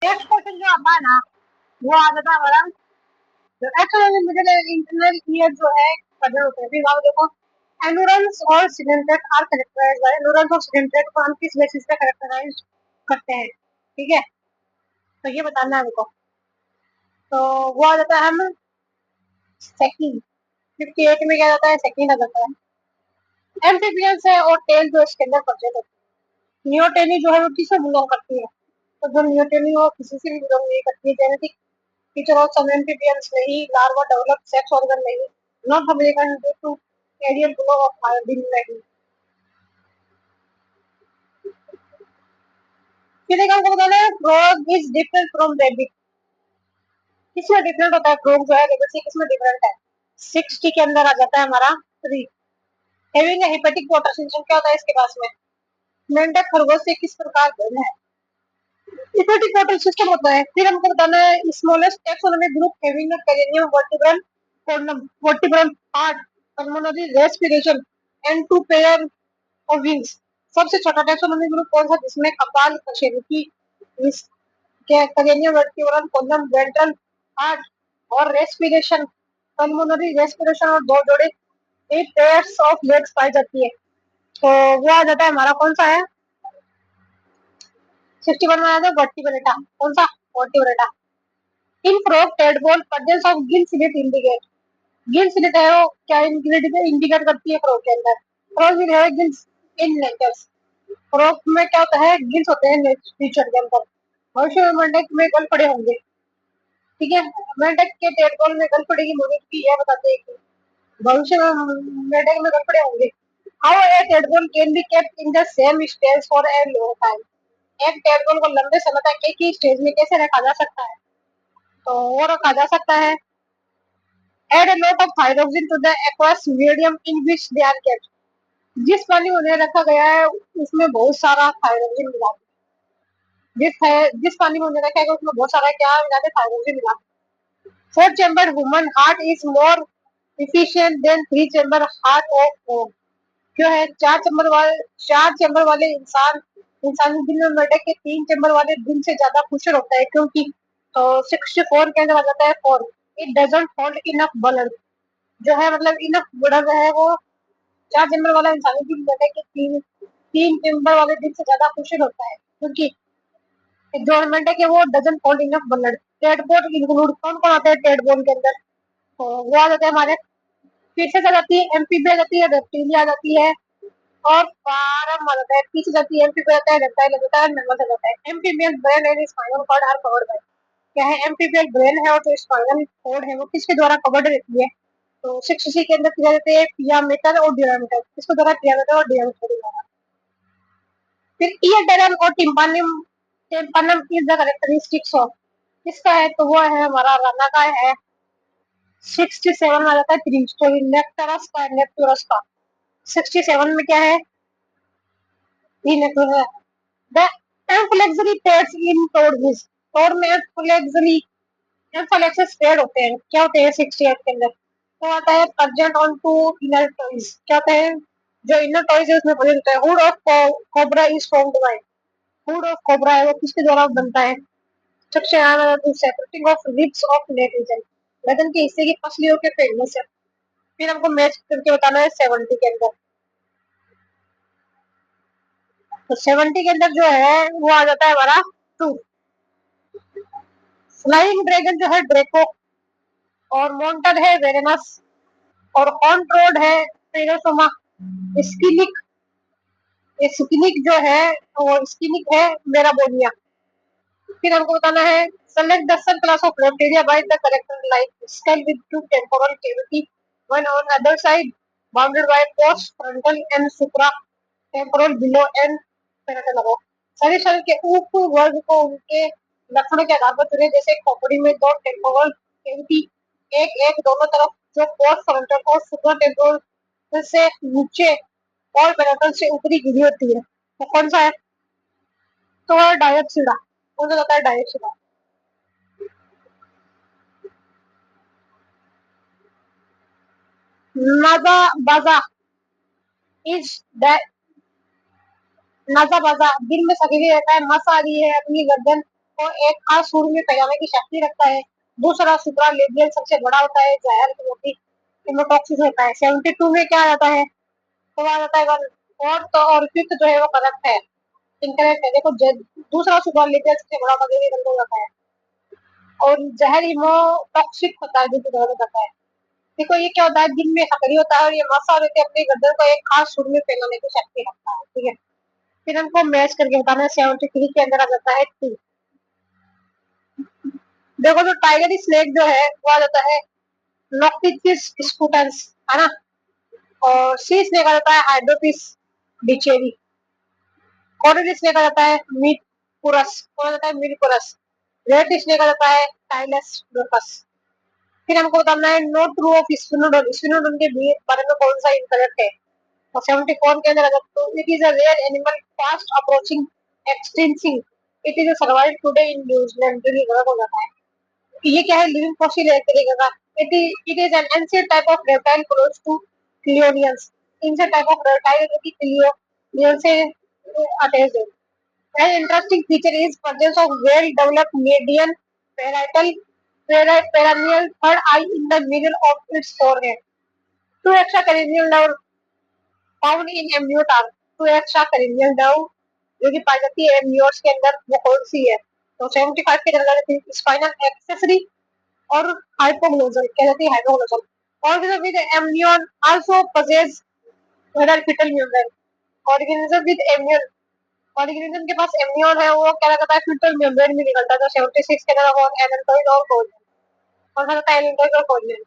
Next question जो आता है ना, वो आ जाता है हमारा जो एक्सटर्नल मिडिल इंटरनल ईयर जो है कदर होते हैं। फिर वहां देखो एनुरन्स और सिलेंट्रेट आर कैरेक्टराइज्ड बाय एनुरन्स और सिलेंट्रेट को हम किस बेसिस पे कैरेक्टराइज करते हैं, ठीक है, तो ये बताना है हमको। तो वो आ जाता है हम सेकंड 58 में क्या जाता है, सेकंड आ जाता है। एम्फीबियंस है और टेल जो इसके अंदर परचेज होती है। नियोटेनी जो है वो किससे बिलोंग करती है, तो जो नियोटेनी वो किसी से भी बिलोंग नहीं करती है। Genetic feature of some amphibians नहीं, लार्वा डेवलप सेक्स ऑर्गन नहीं, not American due to aerial glow of iodine नहीं। फिर एक हमको बताना है frog is different from rabbit, किसमें डिफरेंट होता है फ्रॉग जो है रेबिट से, किसमें डिफरेंट है। 60 के अंदर आ जाता है हमारा 3। Having a hepatic water system क्या होता है इसके पास में, मेंढक खरगोश से किस प्रकार भिन्न है, हेपेटिक वाटर सिस्टम होता है। फिर हमको बताना है smallest taxonomic group having a cranium vertebral column vertebral heart pulmonary respiration and two pair of wings. सबसे छोटा टैक्सोनॉमिक ग्रुप कौन सा जिसमें कपाल कशेरुकी cranium vertebral column ventral heart और रेस्पिरेशन पल्मोनरी रेस्पिरेशन और दो जोड़े 8 पेयर्स ऑफ लेग्स पाई जाती है। तो वो आ जाता है हमारा कौन सा है 61 में आ जाता है वर्टिब्रेटा, कौन सा vertebrata. In frog tadpole presence of gill slit indicate, Gill slit है वो क्या इंडिकेट करती है फ्रॉग के अंदर, frog will have gills in nature's. Frog में क्या होता है गिल्स होते हैं नेचर के अंदर। भविष्य में मेंढक में गल पड़े होंगे, ठीक है, मेंढक के टेडपोल में गल पड़े की मौजूदगी यह बताते हैं कि भविष्य में मेंढक में गल पड़े होंगे। How a tadpole can be kept in the same stage for a long time, एक टेडपोल को लंबे समय तक एक ही स्टेज में कैसे रखा जा सकता है, तो वो रखा जा सकता है add a lot of hydrogen to the aqueous medium in which they are kept, जिस पानी में उन्हें रखा गया है उसमें बहुत सारा हाइड्रोजन मिला, जिस पानी में उन्हें रखा गया उसमें बहुत सारा क्या मिला दे हाइड्रोजन मिला। 4 chamber human heart is more efficient than 3 chamber heart of frog, जो है 4 चैम्बर वाले इंसानी दिल में मेंढक के 3 चैम्बर वाले दिल से ज्यादा कुशल होता है, क्योंकि तो 64 के अंदर आ जाता है 4। It doesn't hold enough blood, जो है मतलब इनफ ब्लड है वो 4 चैम्बर वाला इंसानी दिल मेंढक के तीन चैम्बर वाले दिल से ज्यादा कुशल होता है, क्योंकि जो मेंढक है वो doesn't hold enough blood. Tadpole include कौन कौन आता है टेडपोल के अंदर, तो वो आ जाता है हमारे फिशेस आ जाती है, एम्फीबिया आ जाती है, रेप्टिलिया आ जाती है और फार्म आ जाता है। पीछे जाती है एम्फीबिया आता है, रेप्टाइल आ जाता है, मैमल्स आ जाता है। Amphibian brain and spinal cord are covered by, क्या है एम्फीबियल ब्रेन है और जो स्पाइनल कॉर्ड है वो किसके द्वारा कवर्ड रहती है, तो 6 के अंदर किया जाते हैं पियामीटर और डियामीटर, इसको द्वारा पियामीटर और डियामीटर द्वारा। फिर ईयरडेरम और टिम्पानियम टिम्पानम इज द कैरेक्टरिस्टिक्स ऑफ, किसका है, तो वो है हमारा राना का है। 67 में आ जाता है ट्री स्टोरी नेक्टरस का नेक्टोरस का। 67 में क्या है ये नेक्टोरस। द एम्फलेक्सरी पेयर्स इन टोडविस, टोड में एम्फलेक्सरी एम्फलेक्सस पेयर होते हैं, क्या होते हैं 68 के अंदर, तो आता है present on two inner toes, क्या होता है जो इनर टॉयज है उसमें प्रेजेंट होता है। Hood of cobra is formed bye, hood of cobra है वो किसके द्वारा बनता है, सबसे separating of ribs of neck region, बदन के हिस्से की पसलियों के फैलने से। फिर हमको मैच करके बताना है 70 के अंदर, तो 70 के अंदर जो है वो आ जाता है हमारा 2। फ्लाइंग ड्रैगन जो है ड्रेको और मॉन्टर है वेरेनस और हॉन्ट्रोड है पेरोसोमा। स्किनिक स्किनिक जो है वो स्किनिक है मेराबोनिया। फिर हमको बताना है select the some class of bacteria by the character like skull with two temporal cavity, one on other side, bounded by post frontal and supra temporal below and parietal above। सभी शरीर के उप वर्ग को उनके लक्षणों के आधार पर चुने, जैसे खोपड़ी में 2 टेम्पोरल कैविटी, एक एक दोनों तरफ, जो पोस्ट फ्रंटल और सुप्रा टेम्पोरल से नीचे और पेरिटल से ऊपरी गिरी होती है, तो कौन सा है, तो डायोप्सिडा, कौन सा होता है डायोप्सिडा। नाजा बाजा इज दैट, नाजा बाजा दिल में सक्रिय रहता है, मस आ रही है अपनी गर्दन को एक खास सूर में फैलाने की शक्ति रखता है। दूसरा सुप्रालेबियल सबसे बड़ा होता है, जहर जो कि हेमोटॉक्सिस होता है। 72 में क्या आता है, तो आ जाता है वन। फोर्थ और फिफ्थ जो है वो करेक्ट है, इनकरेक्ट है। देखो दूसरा सुप्रालेबियल सबसे बड़ा होता है, ये गलत हो जाता है। और जहर हिमोटॉक्सिक होता है, जो कि गलत होता है। देखो ये क्या होता है, दिन में सक्रिय होता है और ये मसा रहते अपने गर्दन को एक खास सुर में फैलाने की शक्ति रखता है, ठीक है। फिर हमको मैच करके बताना है। 73 के अंदर आ जाता है टू। देखो जो टाइगर स्नेक जो है वो आ जाता है नॉक्टिस स्कूटर्स, है ना। और सी स्नेक आ जाता है हाइड्रोपिस डिचेरी। कॉर्डल स्नेक आ जाता है मीटपुरस, कौन आ जाता है मीटपुरस। रेड स्नेक आ जाता है टाइलस ब्रोकस। फिर हमको बताना है नो ट्रू ऑफ स्पिनोडोन। स्पिनोडोन के बारे में कौन सा इनकरेक्ट है। और 74 के अंदर अगर तो it is a rare animal fast approaching extinction. It is survive today in New Zealand, जो कि गलत हो जाता है। ये क्या है, लिविंग फॉसिल है एक तरीके का। It is an ancient type of reptile close to chelonians. इनसे टाइप ऑफ रेप्टाइल जो कि क्लियोनियन से अटैच्ड है। An interesting feature is presence of well-developed median parietal perennial third eye in the middle of its forehead. Two extracranial nerve found in amniote are two extracranial nerve जो कि पाई जाती है amniotes के अंदर, वो कौन सी है। तो 75 के अंदर जाती है स्पाइनल एक्सेसरी और हाइपोग्लोसल, क्या जाती है hypoglossal. Organism with amnion also possess whether fetal membrane. Organism with amnion, organism के पास एमनियन है, वो क्या कहता है फिल्टर मेम्ब्रेन में निकलता है। तो 76 के अंदर और एनाल्टोइड और कोलिन, कौन सा होता है एनाल्टोइड और कोलिन।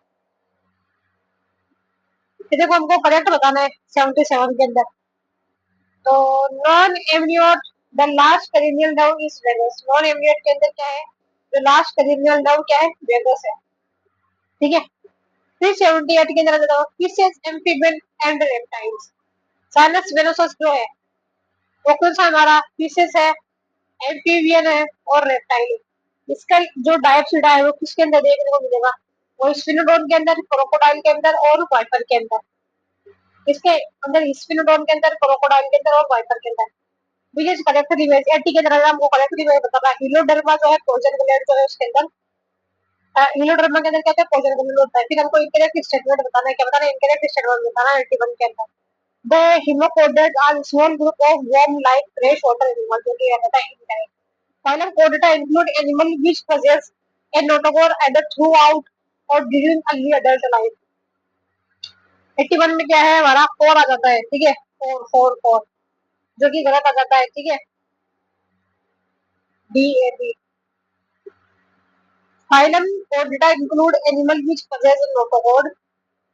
इसे को हमको करेक्ट बताना है 77 के अंदर। तो non amniote the last perineal nerve is vagus. Non amniote के अंदर क्या है, जो लास्ट पेरिनियल नर्व क्या है, वेगस है, ठीक है। फिर 78 के अंदर बताओ fishes amphibian and reptiles. Sinus venosus जो है वो कौन सा हमारा फिशेस है, एम्फीबियन है और रेप्टाइल है। इसका जो डायप्सिडा है वो किसके अंदर देखने को मिलेगा, वो स्पिनोडोन के अंदर, क्रोकोडाइल के अंदर और वाइपर के अंदर। इसके अंदर स्पिनोडोन के अंदर, क्रोकोडाइल के अंदर और वाइपर के अंदर। विच करेक्ट रिवेज 80 के अंदर हमको करेक्ट रिवेज बताना है। हिलोडर्मा जो है पोजन ग्लैंड जो है उसके अंदर, हिलोडर्मा के अंदर क्या होता है, पोजन ग्लैंड होता है। फिर हमको इनकरेक्ट स्टेटमेंट बताना है, क्या बताना है, इनकरेक्ट स्टेटमेंट बताना है 81 के अंदर। The hemocoded are small group of worm-like freshwater animals, जो कि रहता है incorrect. Phylum Chordata include animal which possess a notochord either throughout or during early adult life. 81 में क्या है हमारा, फोर आ जाता है, ठीक है, फोर फोर फोर, जो कि गलत आ जाता है, ठीक है, D A B. Phylum Chordata include animal which possess a notochord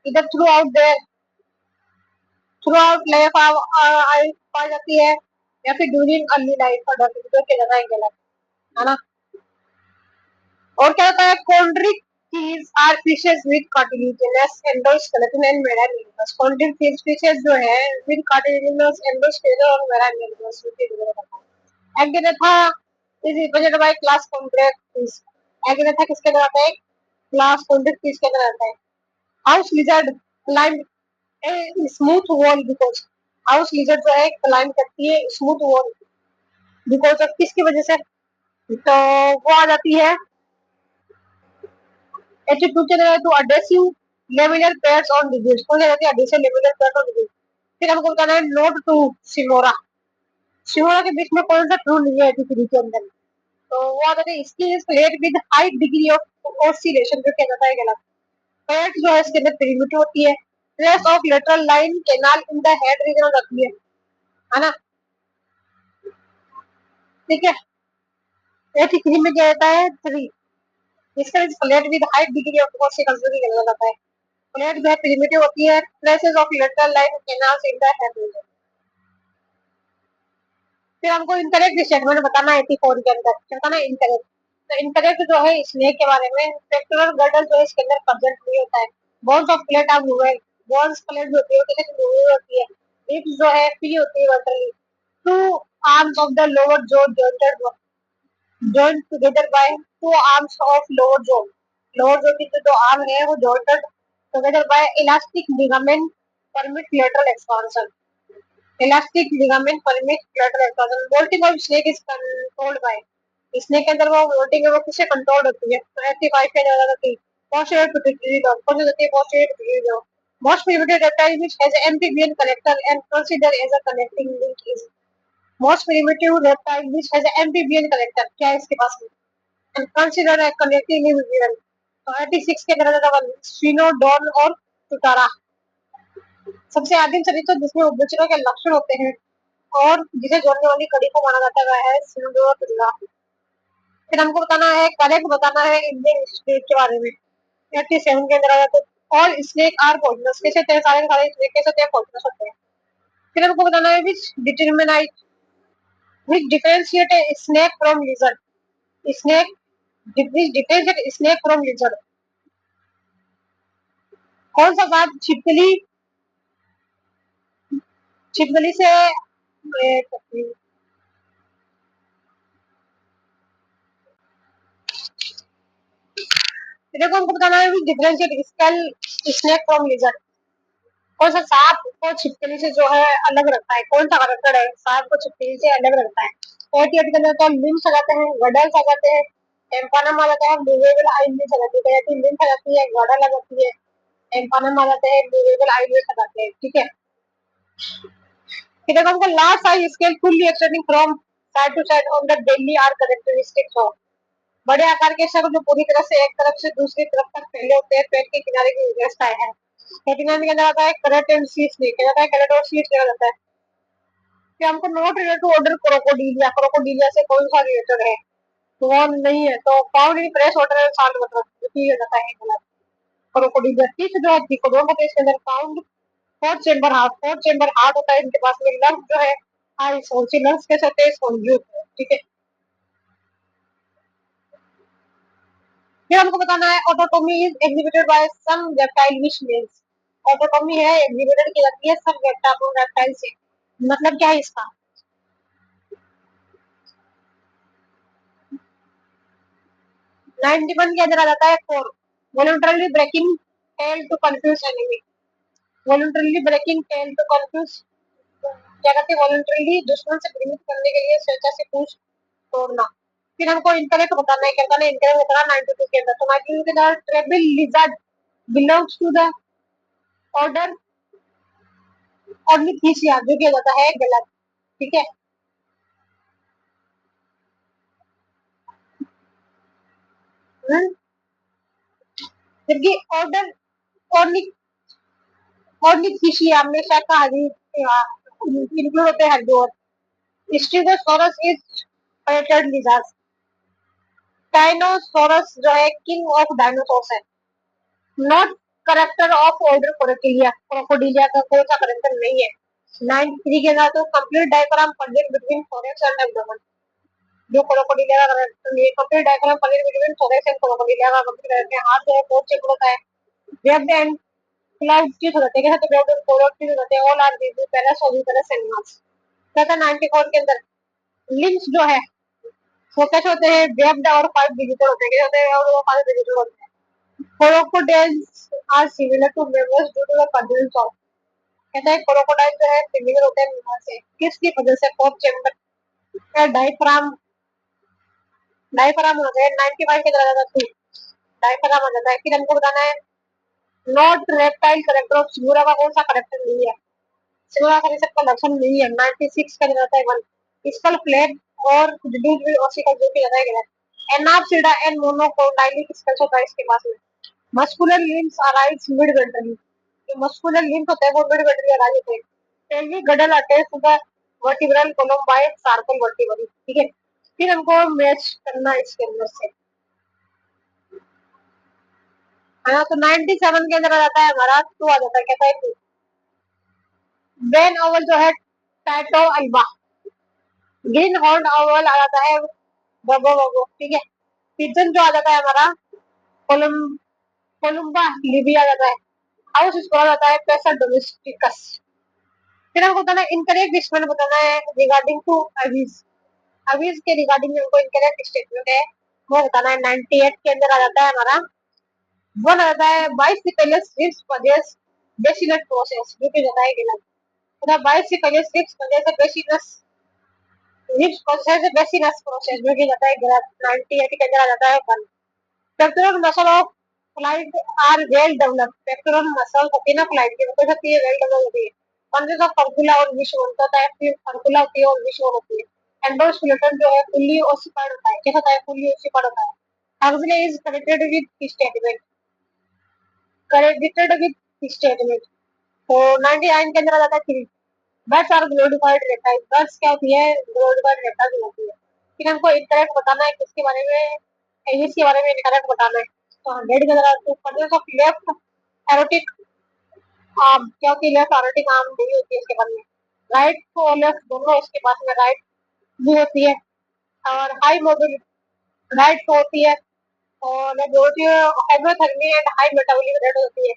either throughout life पाई जाती है या फिर ड्यूरिंग अर्ली लाइफ अडल्ट, जो कि ज्यादा गलत है ना। और क्या होता है, chondric fish are fishes with cartilaginous endoskeleton and marine. Chondric fishes जो है विद कार्टिलेजिनस एंडोस्केलेटन और marine. Agnatha is represented by class contract fish. Agnatha किसके अंदर आता है, क्लास कॉन्ट्रैक्ट फिश के अंदर आता है। House lizard climb a smooth wall because, house lizard जो है क्लाइंब करती है स्मूथ वॉल बिकॉज ऑफ किसकी वजह से, तो वो आ जाती है 82 के लिए, तो adhesive laminar pairs on disease, कौन सी रहती है adhesive laminar pairs on disease. फिर हमको बताना है नोट टू सिमोरा। सिमोरा के बीच में कौन सा ट्रू नहीं है 83 के अंदर, तो वो आ जाता है इसकी is plate with high degree of oscillation, जो कहता है गलत। पेयर्स जो है इसके अंदर प्रिमिटिव होती है। Trace of lateral line canal in the head region रखती है ना, ठीक है। 83 में क्या रहता है थ्री, इसका is plate with high degree of oscillation, जो कि गलत आता है। प्लेट जो है प्रिमिटिव होती है। Traces of lateral line canals in the head region. फिर हमको इनकरेक्ट स्टेटमेंट बताना है 84 के अंदर, क्या बताना है इनकरेक्ट। तो इनकरेक्ट जो है स्नेक के बारे में, पेक्टोरल गर्डल जो है इसके अंदर प्रेजेंट नहीं होता है। Bones of plate are movable, bones plate जो होती है लेकिन मूवेबल होती है। रिब्स जो है फ्री होती है vertically. Two arms of the lower jaw jointed joint together by two arms of lower jaw. Lower jaw की जो आर्म है वो jointed together by elastic ligament permit lateral expansion. Elastic ligament permits lateral expansion. Bolting of snake is controlled by snake के अंदर वो voting है वो किससे कंट्रोल होती है? तो 85 के अंदर आता थी posterior pituitary lobe, कौन सी होती है posterior pituitary lobe. Most primitive reptile which has an amphibian character and considered as a connecting link is most primitive reptile which has an amphibian character. क्या है इसके पास में? And considered a connecting link is तो 86 के अंदर आता है स्फिनोडोन और टुटारा. सबसे आदिम सरीसृप जिसमें उभयचरों के लक्षण होते हैं और जिसे जोड़ने वाली कड़ी को माना जाता है वह है स्फिनोडोन और टुटारा. फिर हमको बताना है करेक्ट बताना है इंडियन स्नेक के बारे में. 87 के अंदर आ जाते ऑल स्नेक आर पॉइजनस. कैसे होते हैं सारे सारे स्नेक कैसे होते हैं? पॉइजनस होते हैं. फिर हमको बताना है which differentiate snake from lizard. Snake differentiate snake from lizard. कौन सा बात छिपकली से देखो हमको बताना है differentiate scale snake from lizard. कौन सा सांप को छिपकली से जो है अलग रखता है? कौन सा कैरेक्टर है सांप को छिपकली से अलग रखता है? 88 के अंदर तो लिम्स आ जाते हैं, गडल्स आ जाते हैं, एम्पानम आ जाता है, मूवेबल आईलिड्स आ जाती है. कहती लिम्स आ जाती है, गडल आ जाती है, एम्पानम आ जाते हैं, मूवेबल आईलिड्स आ जाते हैं. ठीक है. फिर देखो हमको large size scale fully extending from side to side on the belly are characteristics of. बड़े आकार के शब्द जो पूरी तरह से एक तरफ से दूसरी तरफ तक फैले होते हैं पेट के किनारे की व्यवस्था है. 89 के अंदर आता है करट एंड सी स्नेक. क्या जाता है? करट और सी स्नेक जाता है. कि हमको not related to order Crocodilia. Crocodilia से कौन सा रिलेटेड है? तो वो नहीं है. तो found in fresh water and salt water. ठीक है जाता है गलत. क्रोकोडीलिया तीस जो है ट्रिकोडोन होता है इसके अंदर फाउंड फोर्थ चेंबर हार्ट होता है इनके पास में. लंग्स जो है लंग्स कैसे होते हैं? स्पॉन्जी होते हैं. ठीक है. फिर हमको बताना है autotomy is exhibited by some reptile which means. Autotomy है एग्जिबिटेड की जाती है सब रेप्टाइल से. मतलब क्या है इसका? 91 के अंदर आ जाता है for voluntarily breaking tail to confuse enemy. Voluntarily breaking tail to confuse क्या कहते हैं? वॉलंटरली दुश्मन से भ्रमित करने के लिए स्वेच्छा से पूछ तोड़ना. फिर हमको इनकरेक्ट बताना है. क्या बताना है? इनकरेक्ट बताना 92 के अंदर. तो 92 के अंदर treble lizard belongs to the order Ornithischia जो किया जाता है गलत. ठीक है. जबकि ऑर्डर ऑर्निथिसिया में शाकाहारी इंक्लूड होते हैं हेर्बिवोर. स्टीगोसॉरस इज प्रेडेटर लिजर्ड. डायनोसोरस जो है किंग ऑफ डायनासोर्स है. Not character of order Crocodilia. Crocodilia का कोई सा करेक्टर नहीं है. 93 के साथ तो complete diagram present between thorax and abdomen. जो क्रोकोडिलिया का करेक्टर ये complete diagram present between thorax and Crocodilia का कंप्लीट करके हाथ जो है बहुत चेक होता है. वेब्ड एंड क्लाउड चीज होते हैं. कैसे? तो वेब्ड एंड क्लाउड चीज होते हैं. ऑल आर दिस पहला सॉरी तरह एनिमल्स. कहता 94 के अंदर लिम्स जो है वो कैसे होते हैं? वेब्ड और 5 डिजिटल होते हैं. कैसे होते हैं? और वो 5 डिजिटल होते हैं. Crocodiles are similar to mammals due to the condense of. कहता है क्रोकोडाइल जो है सिमिलर होते हैं मेमल से. किसकी वजह से? फोर्थ चेंबर डायफ्राम डायफ्राम होता है. 95 के तरह जाता है डायफ्राम आ जाता है. फिर हमको बताना है नॉट रेप्टाइल करेक्टर ऑफ सिंगुरा का कौन सा करेक्टर नहीं है? सिंगुरा का सबका लक्षण नहीं है. 96 का जाता है वन स्कल फ्लैट और डिडूड विल ओसिकल जो कि जाता है गलत. एनाप्सिडा एंड मोनोकोडाइलिक स्केल्स होता है इसके पास में. Muscular limbs arise mid ventrally. जो मस्कुलर लिम्स होते हैं वो मिड वेंट्रली अराइज होते हैं. टेल्वी girdle attach to the vertebral column by sacral vertebral. ठीक है. फिर हमको मैच करना इसके अंदर से है ना. तो 97 के अंदर आ जाता है हमारा टू आ जाता है. कहता है टू ब्रेन ओवल जो है टाइटो अल्बा. ग्रीन हॉर्न ओवल आ जाता है बगो बगो. ठीक है. पिजन जो आ जाता है हमारा कोलम कोलुम्बा लिबी आ जाता है. हाउस स्क्रोल आता है पैसा डोमेस्टिकस. फिर हमको बताना है इनकरेक्ट स्टेटमेंट बताना है रिगार्डिंग टू अवीज. अवीज के रिगार्डिंग हमको इनकरेक्ट स्टेटमेंट है वो बताना है. 98 के अंदर आ जाता है हमारा वन आ जाता है बाइसिकलस रिप्स पजेस बेसिनस प्रोसेस जो कि जाता है गलत. बाइसिकलस रिप्स पजेस बेसिनस विच प्रोसेस है बेसिनस प्रोसेस जो कि जाता है 98 के अंदर आ जाता है 1। Pectoral muscle of flight are well developed. Pectoral muscle होती है ना फ्लाइट की, वो होती है वेल डेवलप होती है। कंसिस्ट ऑफ फर्कुला और विश बोन होता है, फिर फर्कुला होती है और विश बोन होती है। एंडोस्केलेटन जो है फुल्ली ओसिफाइड होता है, कैसा होता है? फुल्ली ओसिफाइड होता है। Axil is connected with statement, connected with statement. तो 99 के अंदर आ जाता है 3। Birds are glorified reptile. Birds क्या होती है? ग्लोरीफाइड रेप्टाइल होती है। फिर हमको इनकरेक्ट बताना है किसके बारे में, एलिस के बारे में इनकरेक्ट बताना है। तो 100 के अंदर presence of left aortic arm, क्या होती है? लेफ्ट एरोटिक आर्म नहीं होती है इसके बारे में। राइट और लेफ्ट दोनों इसके पास में राइट भी होती है। और हाई मोबिलिटी राइट को होती है, और जो होती है हाइपोथर्मी एंड हाई मेटाबॉलिक रेट होती है।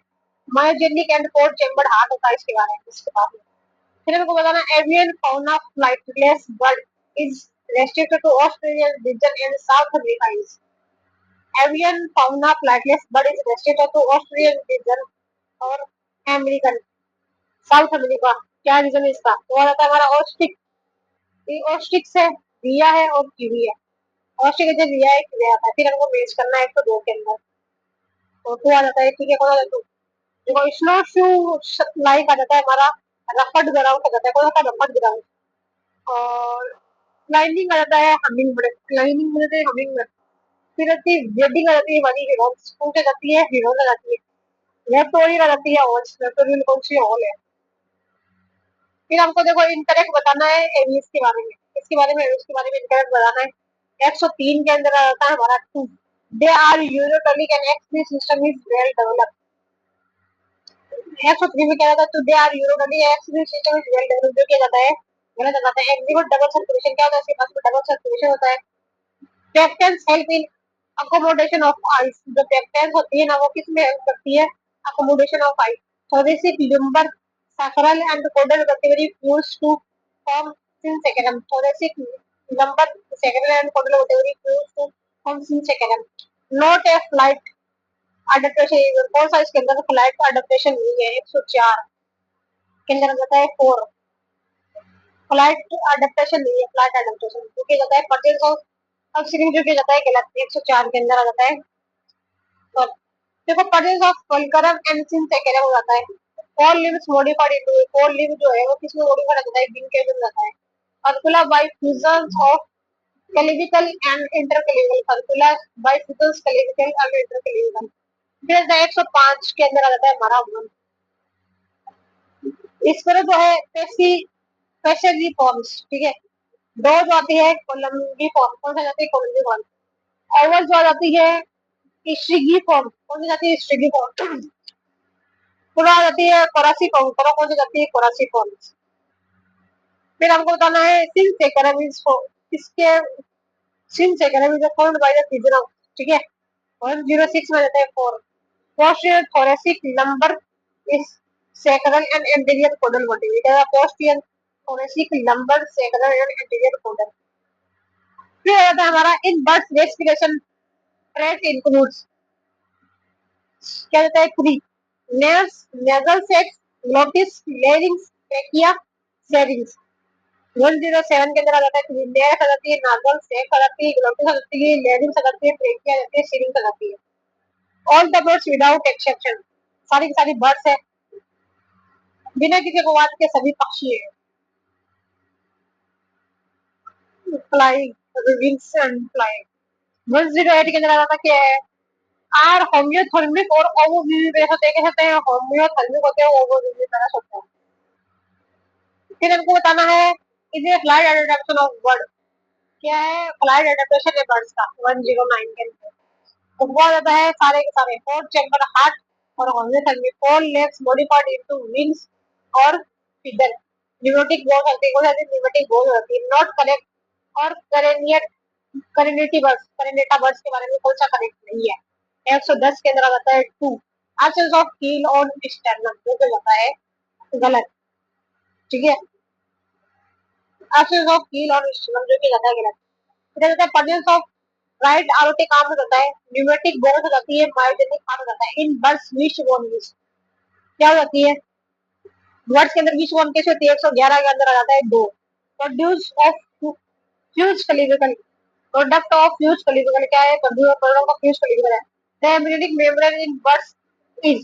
Myogenic and four chamber heart होता है इसके बारे में, इसके पास में। फिर हमको बताना avian fauna flightless bird is restricted to Australian region and South America. Avian fauna flightless bird is restricted to Australian region और अमेरिकन साउथ अमेरिका। क्या रीजन है इसका? तो आ जाता है हमारा ऑस्ट्रिक। ये ऑस्ट्रिक्स है, रिया है और कीवी है। ऑस्ट्रिक जब रिया है कीवी आता है। फिर हमको मैच करना है 102 के अंदर। तो टू आ जाता है, ठीक है। कौन आ जाता है? देखो स्नो शू लाइक आ जाता है हमारा रफट ग्राउंड आ जाता है। कौन सा रफट ग्राउंड? और लाइनिंग आ जाता है हमिंग बर्ड। लाइनिंग में जाते हैं हमिंग बर्ड। फिर आती है ब्रीडिंग आ जाती है हमारी हिरन। कौन सी जाती है? हिरन आ जाती है। वेक्टोरियल आ जाती है ऑल्स। वेक्टोरियल कौन सी ऑल है? फिर हमको देखो इनकरेक्ट बताना है एवियस के बारे में। इसके बारे में, एवियस के बारे में इनकरेक्ट बताना है। 103 के अंदर आ जाता है हमारा 2। दे आर यूरोटोनिक एंड एक्सपी सिस्टम इज वेल डेवलप्ड। 103 में क्या रहता है? तो दे आर यूरोटोनिक एंड एक्सपी सिस्टम इज वेल डेवलप्ड। जो क्या जाता है? गलत आ जाता है। एक्सिक्यूट डबल सर्कुलेशन क्या होता है? इसके पास में डबल सर्कुलेशन होता है। Pectens help in accommodation of eyes. जो पेप्टेन्स होती है ना, वो किस में हेल्प करती है? Accommodation of ice. thoracic lumbar sacral and caudal vertebrae fuse to form synsacrum. thoracic lumbar sacral and caudal vertebrae fuse to form synsacrum. Not a flight adaptation। कौन सा इसके अंदर फ्लाइट अडेप्टेशन नहीं है? 104 के अंदर आता है 4। फ्लाइट अडेप्टेशन नहीं है, फ्लाइट अडेप्टेशन क्योंकि जाता है परचेज ऑफ ऑक्सीजन जो जाता है गलत। 104 के अंदर आ जाता है। और देखो परचेज ऑफ फुलकरम एंड सिंसेकेरम हो जाता है। Four limbs modified into, four limb जो है वो किसमें मॉडिफाइड हो जाता है? बिन के अंदर जाता है। Furcula by fusion of clavicle and interclavicle. Furcula by fusion clavicle and interclavicle. फिर 105 के अंदर आ जाता है हमारा वन। इस पर जो है पेशी पेशरी फॉर्म्स, ठीक है। दो जो आती है कोलम्बी फॉर्म। कौन सा जाती है? कोलम्बी फॉर्म। ओवल जो आ जाती है स्ट्रिगी फॉर्म। कौन सी जाती है? स्ट्रिगी फॉर्म। पूरा आ जाती है कोरासी फॉर्म। कौन सी जाती है? कोरासी फॉर्म। फिर हमको बताना है सिंसेकरम इसके synsacrum is formed by the fusion of, ठीक है। 106 में जाता है 4। Posterior thoracic lumbar is sacral and anterior caudal vertebrae। क्या posterior thoracic lumbar sacral and anterior caudal। फिर आता है हमारा in birds respiration track includes, क्या होता है? 3 nails, nasal sex, glottis, larynx, trachea, सेरिंग्स। 107 के अंदर आ जाता है। नेल्स आ जाती है, नाजल सेक्स आ जाती है, ग्लोटिस आ जाती है, लेरिंग्स आ जाती है, ट्रेकिया आ जाती है, सेरिंग्स आ जाती है। All the birds without exception, सारी की सारी बर्ड्स है बिना किसी अपवाद के, सभी पक्षी है। Flying wings and flying. 108 के अंदर आ जाता क्या है? आर होम्योथर्मिक और ओवोविविपेरस होते हैं। होम्योथर्मिक होते हैं, ओवोविविपेरस होते हैं। फिर हमको बताना है is a flight adaptation of bird. क्या है फ्लाइट एडेप्टेशन है बर्ड्स का? 109 के अंदर। तो वो जाता है सारे के सारे फोर चैम्बर हार्ट और homeothermic. Four legs modified into wings और फीदर। न्यूमेटिक बोन होती है, न्यूमेटिक बोन होती है। नॉट करेक्ट और करेनियट करेनेटी बर्ड्स, करेनेटा बर्ड्स के बारे में कौन सा करेक्ट नहीं है? 110 के अंदर आ जाता है 2। Absence of keel on sternum जो कि जाता है गलत, ठीक है। Absence of keel on sternum जो कि जाता है गलत। फिर जाता है presence of right aortic arm हो जाता है। न्यूमेटिक बोन हो जाती है, मायोजेनिक हार्ट हो जाता है। इन बर्ड्स विश बोन क्या हो जाती है? बर्ड्स के अंदर विश बोन कैसे होती है? 111 के अंदर आ जाता है 2। Produce of fuse clavicle, product of fuse clavicle क्या है? प्रोडक्ट ऑफ फ्यूज क्लीविकल है। The embryonic membrane in birds is,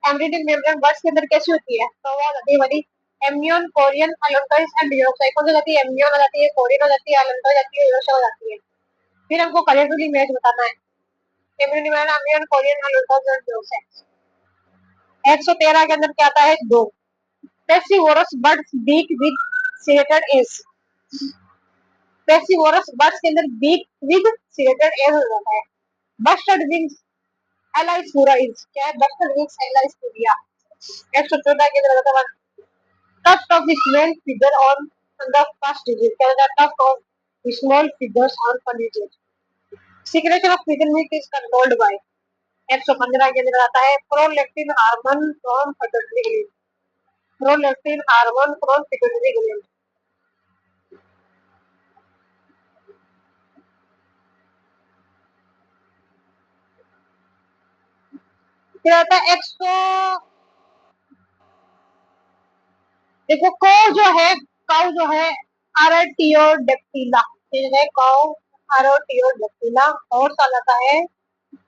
embryonic membrane birds के अंदर कैसी होती है? तो वो होती है हमारी एम्नियन, कोरियन, अलोन्टोइस एंड यूरोसाइट। कौन सी जाती है? एम्नियन हो जाती है, कोरियन हो जाती है, अलोन्टोइस हो जाती है, यूरोसा हो जाती है। फिर हमको कलेक्टिवली मैच बताना है। Embryonic membrane, amnion, chorion, allantois and urocyte. 113 के अंदर क्या आता है? दो। Piscivorous birds beak with ciliated edge, piscivorous birds के अंदर बीक विद सिलेटेड एज हो जाता है। बस्टर्ड विंग्स एलाइस पूरा इज क्या है? बस्टर्ड विंग्स एलाइस पूरिया। 114 के अंदर बताता है tuft of the small figure on the first digit क्या होता है? tuft of the small figures on first digit। secretion of fetal milk is controlled by 115 के अंदर आता है prolactin hormone from pituitary gland, prolactin hormone from pituitary gland. फिर आता है 100, देखो काउ जो है आरटीओडेक्टिला, ठीक है काउ आरटीओडेक्टिला। और साल आता है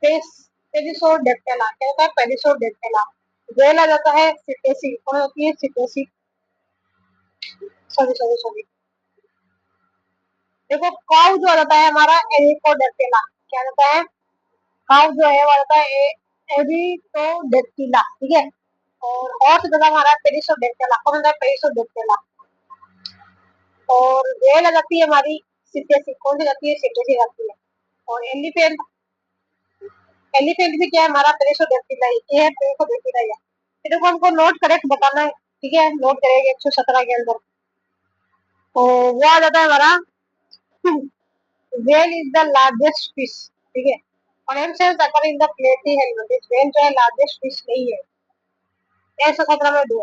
पेरिसोडेक्टिला, क्या होता है? पेरिसोडेक्टिला। वेल आ जाता है सिटेसी, कौन होती है? सिटेसी, सॉरी सॉरी सॉरी। देखो काउ जो रहता है हमारा एरिकोडेक्टिला, क्या रहता है? काउ जो है वो रहता है एरिकोडेक्टिला, ठीक है। और हॉर्स जो हमारा पेरिसोडेक्टिला, कौन होता है? पेरिसोडेक्टिला। और वेल आ जाती है हमारी सिटेसी, कौन सी जाती है? सिटेसी जाती है। और एलिफेंट, एलिफेंट भी क्या है हमारा? पेरिसोडेक्टिला ये है, पेरिसोडेक्टिला है। फिर देखो हमको नोट करेक्ट बताना है, ठीक है। नोट करेंगे 117 के अंदर, तो वो आ जाता है हमारा whale is the largest fish, ठीक है। और हम से अगर इन द प्लेटी हेलमेट whale जो है लार्जेस्ट फिश नहीं है। 117 में दो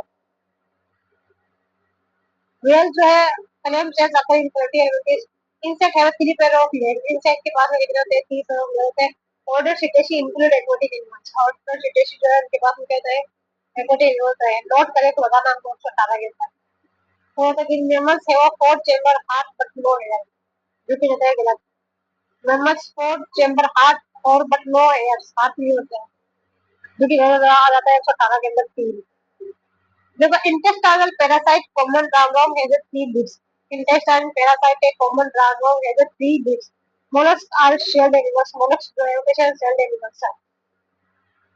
whale जो है कलम से अगर इन प्लेटी हेलमेट इंसेक्ट है three pair of leg, insect के पास में कितने होते हैं? थ्री पेयर ऑफ लेग होते हैं। Order cetacea include aquatic animals, order cetacea जो है उनके पास में कहते हैं एक्वाटिक एनिमल्स है। नोट करें तो बताना हमको 118 के अंदर। तो तक इन मेमल्स है वो four chamber heart but no air, जो कि कहता है गलत। मेमल्स फोर चेंबर हार्ट और बट नो एयर, हार्ट नहीं होता है, जो कि आ जाता है 118 के अंदर तीन। देखो intestinal parasite common round has three bits, intestinal parasite एक common round has three bits. Mollusc are shelled animals, mollusc जो है वो कैसे शेल्ड एनिमल्स है।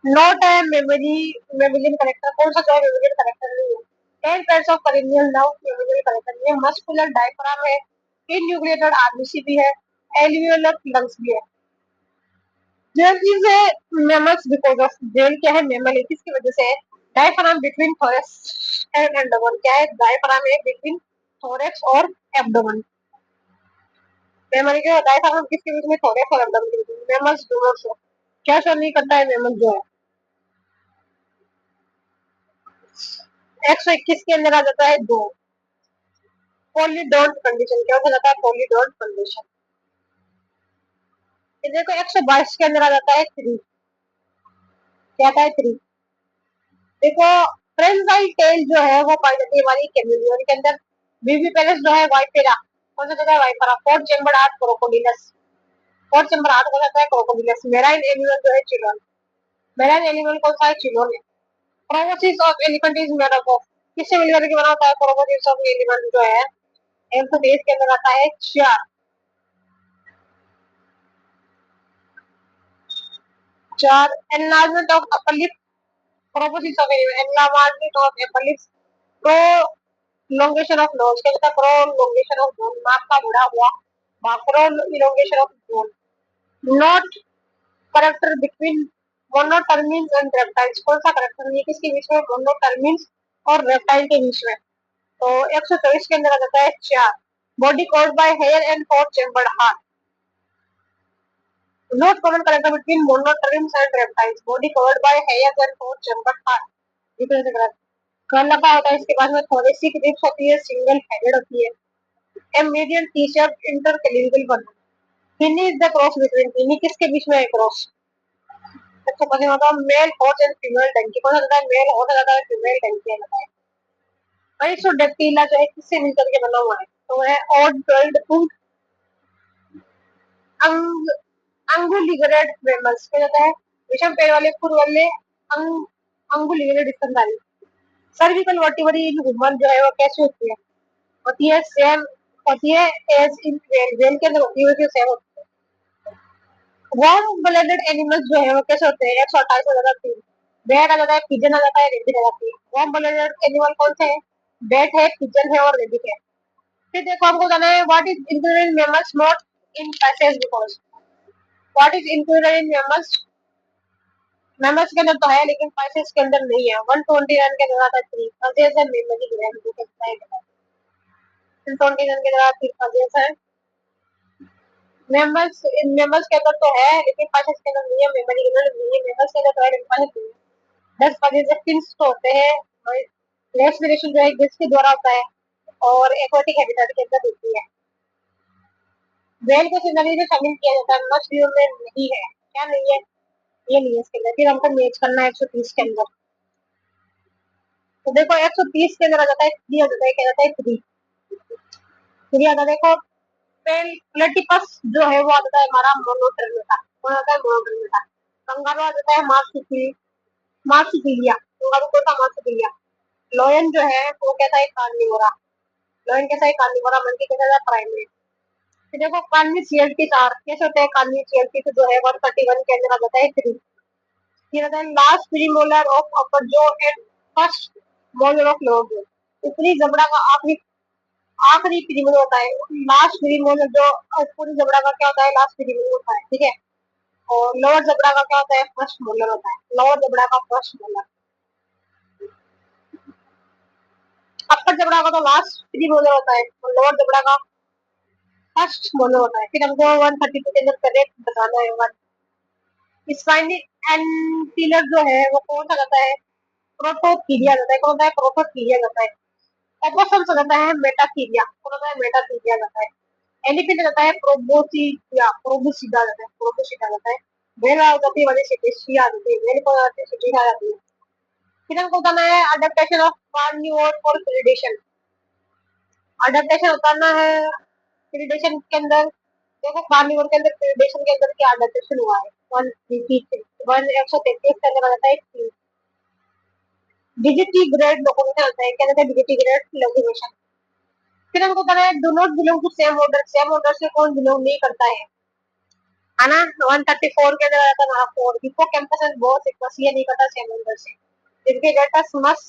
नॉट है मेमोरी, मेमोरियल करेक्टर, कौन सा जो है मेमोरियल करेक्टर नहीं है। 10 pairs of perineal nerve memorial character नहीं है। मस्कुलर डायफ्राम है, इन्यूक्लिएटेड आरबीसी भी है, एल्वियोलर लंग्स भी है। Jail is a mammals because of, jail क्या है? मैमल है, किसकी वजह से है? Diaphragm between thorax and abdomen, क्या है? डायफ्राम है बिटवीन थोरैक्स और एब्डोमेन। मैमल क्या होता है? डायफ्राम किसके बीच में? थोरैक्स और एब्डोमेन के बीच में। मैमल्स डू नॉट शो, क्या शो नहीं करता है मैमल जो है। 121 के अंदर आ जाता है दो, पॉलीडोंट कंडीशन, क्या हो जाता है? पॉलीडोंट कंडीशन। देखो 122 के अंदर आ जाता है थ्री, क्या आता है? थ्री। देखो प्रेंजाइल टेल जो है वो पाई जाती है हमारी कैमिलियन के अंदर। बीबी पैलेस जो है वाइपेरा, कौन सा जगह है? Vipera. Fourth chamber art Crocodylus, fourth chamber art हो जाता है क्रोकोडिलस। मेराइन एनिमल जो है चिलोन, मेराइन एनिमल कौन सा है? चिलोन है। Proboscis of elephant is made up of, किससे मिलकर के बना होता है? प्रोबोसिस ऑफ एलिफेंट जो है 123 के अंदर आता है चार, चार। Enlargement of upper lip, proboscis of enlargement of upper lips, prolongation of nose, क्या होता है? प्रोलोंगेशन ऑफ नोज, नाक का बड़ा हुआ micro elongation of nose. Not character between monotremes and reptiles, कौन सा करेक्टर नहीं है किसके बीच में? मोनोटर्मिन्स और रेप्टाइल के बीच में। तो 124 के अंदर आ जाता है चार, body covered by hair and four chambered heart. Not common character between monotremes and reptiles, body covered by hair and four chambered heart. ये तो ऐसे गलत। कर्ल का होता है इसके पास में थोरेसिक रिब्स होती है, सिंगल हेडेड होती है। ए मीडियम टी-शर्ट इंटरकैलिकल बन, किनी इज द क्रॉस बिटवीन, किनी किसके बीच में है क्रॉस? सबसे पहले होता है male horse and female donkey, कौन सा होता है? मेल हॉर्स होता है, फीमेल डंकी होता है। और इसो डक्टीला जो है किससे मिलकर के बना हुआ है? तो है ऑड कर्ल्ड फूट अंग अंगुलिगेटेड मैमल्स क्या होता है, विषम पैर वाले खुर वाले अंगुलिगेटेड स्तनधारी। सर्विकल वर्टिब्री इन ह्यूमन जो है वो कैसे होती है सेम होती है एज इन वेल, वेल के अंदर होती है वैसे सेम होती है। वार्म ब्लडेड एनिमल्स जो है वो कैसे होते हैं, 128 हो जाता है, बैट आ जाता है, पिजन आ जाता है, रेबिट आ जाती है। वार्म ब्लडेड एनिमल कौन से है, बैट है, पिजन है और रेबिट है। फिर देखो हमको जाना है what is included in mammals not in passage because, what is included in mammals, mammals के अंदर तो है लेकिन पैसेज के अंदर नहीं है। 121 के अंदर आता है 3 पैसेज है, मेमोरी ग्राम को कहता है। 121 के अंदर 3 पैसेज है। मैमल्स इन मैमल्स के अंदर तो है लेकिन पैसेज के अंदर नहीं है, मेमोरी के अंदर नहीं है। मैमल्स के अंदर तो है लेकिन पैसेज नहीं है। 10 पैसेज फिन्स तो होते हैं और रेस्पिरेशन जो है जिसके द्वारा होता है और एक्वाटिक हैबिटेट के अंदर होती है। वेल को सिंगली में शामिल किया जाता है, मछलियों में नहीं है। क्या नहीं है, ये नहीं है इसके अंदर। फिर हमको मैच करना है 130 के अंदर। तो देखो 130 के अंदर आ जाता है 3 आ जाता है, क्या जाता है 3 3 आ जाता है। देखो प्लेटिपस जो है वो आ जाता है हमारा मोनोट्रेमेटा, कौन आता है मोनोट्रेमेटा। कंगारू आ जाता है मार्supilia, कंगारू को था मार्supilia। लॉयन जो है वो कहता है कार्निवोरा, लॉयन कैसा है कार्निवोरा, मंकी कैसा है प्राइमेट। फिर देखो कार्नी सीएलटी तार कैसे होते हैं, कार्नी सीएलटी जो है 131 के अंदर आ जाता है 3। फिर आता है लास्ट प्रीमोलर ऑफ अपर जो and first molar of lower जो, ऊपरी जबड़ा का आखिरी आखिरी प्रीमोलर होता है। लास्ट प्रीमोलर जो ऊपरी जबड़ा का क्या होता है, लास्ट प्रीमोलर होता है, ठीक है। और लोअर जबड़ा का क्या होता है, फर्स्ट मोलर होता है। लोअर जबड़ा का फर्स्ट मोलर, अपर जबड़ा का तो लास्ट प्रीमोलर होता है और लोअर जबड़ा का फर्स्ट मोलर होता है। फिर हमको 132 के अंदर करेक्ट बताना है। वन स्पाइनी एंटीलर जो है वो कौन सा रहता है, प्रोटोथीरिया रहता है। कौन होता है, प्रोटोथीरिया रहता है। एपोसम से रहता है मेटाथीरिया, कौन होता है मेटाथीरिया रहता है। एलिफेंट रहता है प्रोबोसिया, प्रोबोसिडा रहता है, प्रोबोसिडा रहता है। वेल आ जाती है वाली सिटेशिया आ जाती है, वेल को आती है सिटेशिया आ जाती है। फिर हमको बताना है adaptation of carnivore for predation. Adaptation बताना है प्रेडेशन के अंदर। देखो कार्निवोर के अंदर प्रेडेशन के अंदर क्या अडेप्टेशन हुआ है, 133 के अंदर आ जाता है डिजिटिग्रेड लोकोमोशन होता है, क्या कहते हैं डिजिटिग्रेड लोकोमोशन। फिर हमको पता है do not belong to same order, same order से कौन बिलोंग नहीं करता है ना। 134 के अंदर आता है 4 हिप्पोकैम्पस एंड बॉस इक्वसी नहीं करता सेम ऑर्डर से। जिनके डेटा मस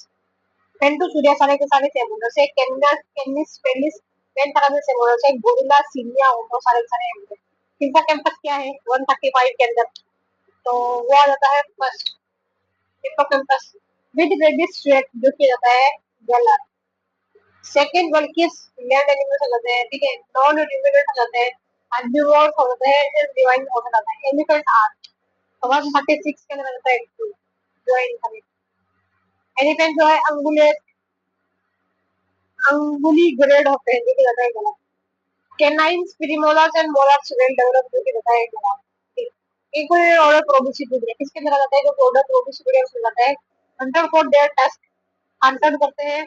पेंटू सूर्या सारे के सारे सेम ऑर्डर से, कैमना कैमिस पेलिस पेन तरह से सेम ऑर्डर से, गोरिल्ला सीनिया ओटो सारे के सारे हिप्पोकैम्पस क्या है 135 के अंदर, तो वो आ जाता है first hippocampus with radius straight जो किया जाता है गलर। सेकंड बल्कि लैंड एनिमल्स हो जाते हैं, ठीक है। नॉन रिमिनेंट हो जाते हैं, हेर्बिवोर्स हो जाते हैं, डिवाइन हो जाता है। एलिफेंट आर तो 136 के अंदर आता है जो है इनकरेक्ट। एलिफेंट जो है अंगुली ग्रेड होते हैं, जो कि रहता है गलत। Canines premolars and molars well developed, जो कि रहता है गलत। इक्वल ऑर्डर प्रोबोसिपिडिया किसके अंदर आता है, जो ऑर्डर प्रोबोसिपिडिया उसमें आता है। Hunter for their tusk, Hunter करते हैं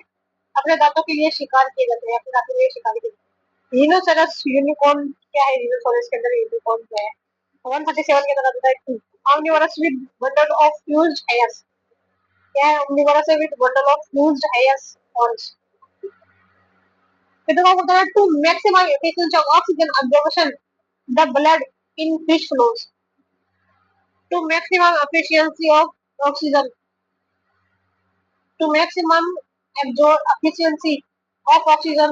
अपने दांतों के लिए शिकार किए जाते हैं, अपने दांतों के लिए शिकार किए जाते हैं। रिनोसेरस यूनिकॉर्न क्या है, रिनोसेरस के अंदर यूनिकॉर्न क्या है। 137 के अंदर आता है 2 omnivorous with bundle of fused hairs, क्या है omnivorous है with bundle of fused hairs horns। फिर तो क्या होता है to maximise efficiency of oxygen absorption the blood in fish flows, to maximum efficiency of oxygen, to maximum absorb efficiency of oxygen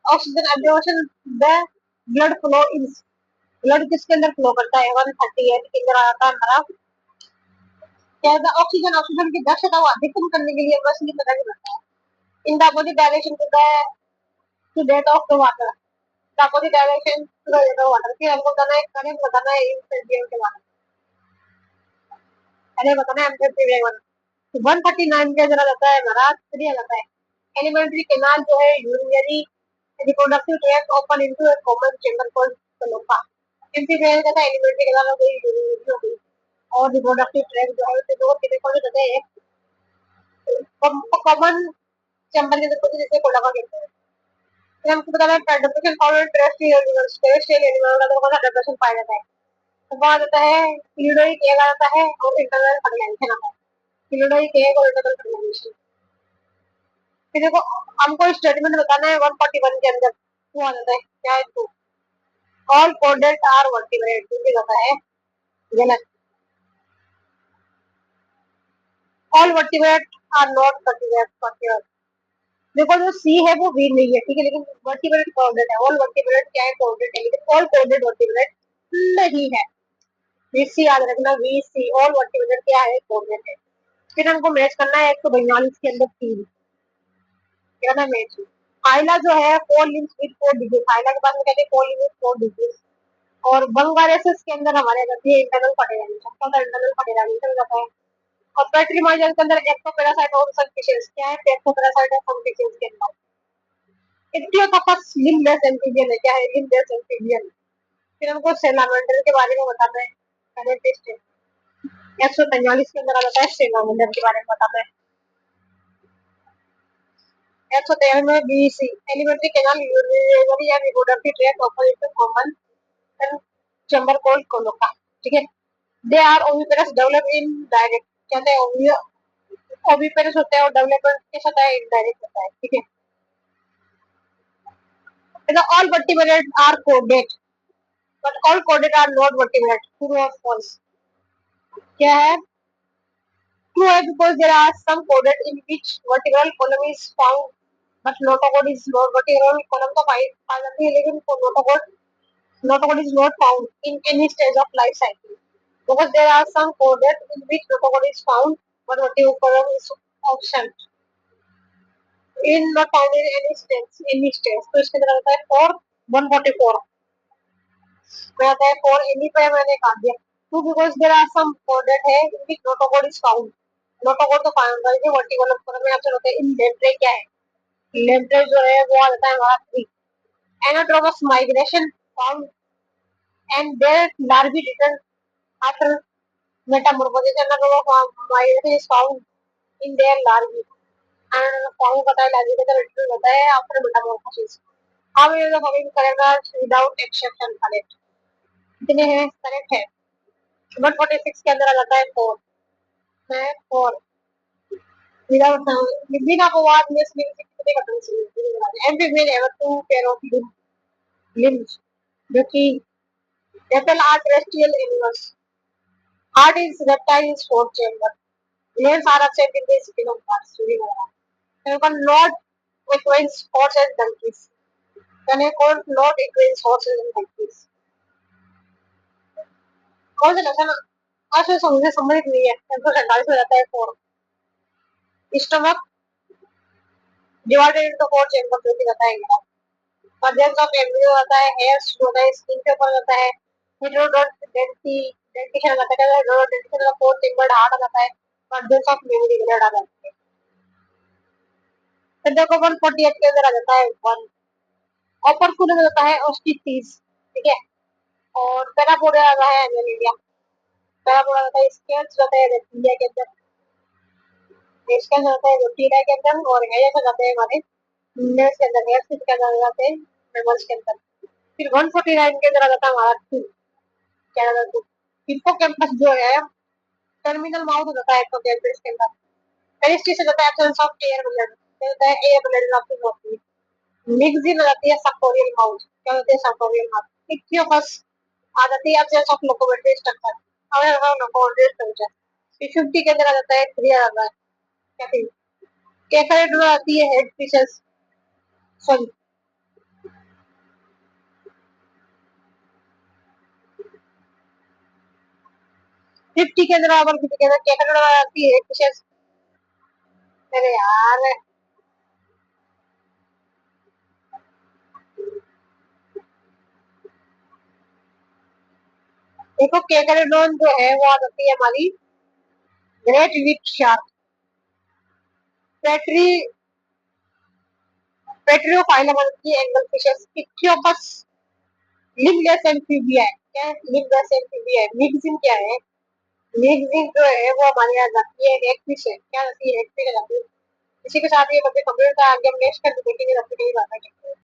absorption the blood flow in, blood किसके अंदर flow करता है 138 के अंदर आता है हमारा क्या है ऑक्सीजन, ऑक्सीजन की दक्षता को अधिकतम करने के लिए बस ये पता चलता है in the opposite direction to that of the water, the opposite direction to the that of water. फिर हमको बताना है करंट बताना है इन सेंटीमीटर के बारे में, अरे बताना है हमको प्रीवियस वन। तो 139 के अंदर आता है हमारा 3 आता है एलिमेंट्री कैनाल जो है urinary reproductive tract open into a common chamber called सलोपा। इनसे क्या कहता है एलिमेंट्री कैनाल हो गई, यूरिनरी हो गई और रिप्रोडक्टिव ट्रैक्ट जो है उसे दो कितने कौन कहते हैं, एक कॉमन चैम्बर के अंदर जैसे कोलाबा कहते हैं। फिर हमको पता है डेफिनेशन फॉर टेरेस्ट्रियल एनिमल का तो कौन सा डेफिनेशन पाया जाता है, तो वहाँ जाता है क्यूडोइक एग आता है और इंटरनल फर्टिलाइजेशन आता है, क्यूडोइक एग और इंटरनल फर्टिलाइजेशन। फिर देखो हमको स्टेटमेंट बताना है 141 के अंदर, वो आ जाता है क्या है, टू ऑल कोडेड आर वर्टिब्रेट, क्योंकि जाता है गलत, all vertebrate are not vertebrate. देखो जो सी है वो वी नहीं है, ठीक है, लेकिन वर्टिब्रेट कोऑर्डिनेट है, ऑल वर्टिब्रेट क्या है, कोऑर्डिनेट है, लेकिन ऑल कोऑर्डिनेट वर्टिब्रेट नहीं है। वीसी याद रखना, वीसी ऑल वर्टिब्रेट क्या है, कोऑर्डिनेट है। फिर हमको मैच करना है 142 के अंदर तीन, क्या ना मैच, फाइला जो है four links with four digit, phyla के पास में कहते हैं four links with four digit, और बंगारेसिस के अंदर हमारे जाती है इंटरनल फर्टिलाइजेशन, सबका इंटरनल फर्टिलाइजेशन जाता है। और पैट्रीमाइजर के अंदर एक्टोपैरासाइट और सनफिशेस क्या है, एक्टोपैरासाइट और सनफिशेस के अंदर इक्तियोथॉकस लिम्बलेस एम्फीबियन है, क्या है, लिम्बलेस एम्फीबियन। फिर हमको सेलामेंडर के बारे में बताना है, पहले टेस्ट है 143 के अंदर आ जाता है सेलामेंडर के बारे में बताना है। 113 में बीसी एलिमेंट्री कैनाल यूरिनरी या reproductive tract operate common chamber called cloaca, ठीक है। They are oviparous develop in direct, कहते हैं ओविपेरस होता है और डेवलपमेंट कैसा होता है, इनडायरेक्ट होता है, ठीक है। ऑल वर्टिब्रेट आर कोडेड but all coded are not vertebrate, true or false, क्या है, true है, because there are some coded in which vertebral column is found but notochord is not, vertebral column तो पाई जाती है लेकिन notochord is not found in any stage of life cycle, because there are some coded in which notochord is found but vertebral column is absent in not found in any stage, तो इसके अंदर आता है 144 में आता है, for any पे मैंने काट दिया, two because there are some कोडेड है इनकी नोटोकोड इज फाउंड, नोटोकोड तो फाउंड है, जो वर्टिकल ऊपर में ऑप्शन होते हैं, इन लेम्प्रे क्या है, लेम्प्रे जो है वो आ जाता है हमारा 3, anadromous migration found and their larvae return after metamorphosis, anadromous migration is found in their larvae, and found पता है लार्वी का रिटर्न होता है after metamorphosis. How is the following correct without exception, correct कितने हैं, करेक्ट है 146 के अंदर आ जाता है 4 है 4 without within a word means कितने का consider every ever two pair of limbs, जो कि एपल are terrestrial animals, heart is reptile is four chamber, lens are absent in the skin of parts, चूड़ी वगैरह, you can not equines horses donkeys, can you not equines horses and donkeys, कौन सा लक्षण आज समझे समझ नहीं है, 147 में रहता है 4, स्टमक डिवाइडेड इनटू 4 चेंबर, जो कि बताएगा मध्यम ऑफ एम्ब्रियो आता है, हेयर्स होता है, स्किन के ऊपर होता है, हेटेरोडोट डेंटिशन आता है, हेटेरोडोट डेंटिशन का फोर्थ चेंबर हार्ट आता है, मध्यम ऑफ मेमोरी ग्लैंड आ जाता है। फिर देखो 148 के अंदर आ जाता है 1 ओपर्कुलर में होता है ऑस्टिटिस, ठीक है, और पैरापोडिया आता है एमेलिया, पैरापोडिया होता है स्केल्स होता है रेप्टिलिया के अंदर, स्केल्स होता है रेप्टिलिया के अंदर, और हेयर्स हो जाते हैं हमारे नेल्स के अंदर, हेयर्स किसके अंदर आ जाते हैं, मैमल्स के अंदर। फिर 149 के अंदर आ जाता है हमारा 2, क्या रहता है, हिप्पोकैम्पस जो है टर्मिनल माउथ होता है हिप्पोकैम्पस के अंदर, पेरिस्टी से होता है एब्सेंस ऑफ एयर ब्लड, क्या होता है एयर ब्लड आपकी होती है, मिक्सिन हो जाती है सर्टोरियल माउथ, क्या होते हैं सर्टोरियल माउथ, इक्तियोपस आ जाती है एब्सेंस ऑफ लोकोमेट्री स्ट्रक्चर, और लोकोमेट्री स्ट्रक्चर। फिर 50 के अंदर आ जाता है 3 आ जाता है, क्या थी, कैफेरेट में आती है हेड फिशेस, सॉरी 50 के अंदर आवर 50 के अंदर कैफेरेट में आती है हेड फिशेस, अरे यार देखो केकरेडोन जो है वो आ जाती है हमारी ग्रेट विट शार्क, पेट्री पेट्रियोफाइलम की एंगल फिशेस, इक्तियोपस लिम्बलेस एम्फीबिया है, क्या है, लिम्बलेस एम्फीबिया है। मिक्सिन क्या है, मिक्सिन जो है वो हमारे यहाँ जाती है एक फिश है, क्या जाती है एक फिश जाती है। इसी के साथ ये बच्चे कंप्लीट था, आगे हम नेक्स्ट कर देखेंगे,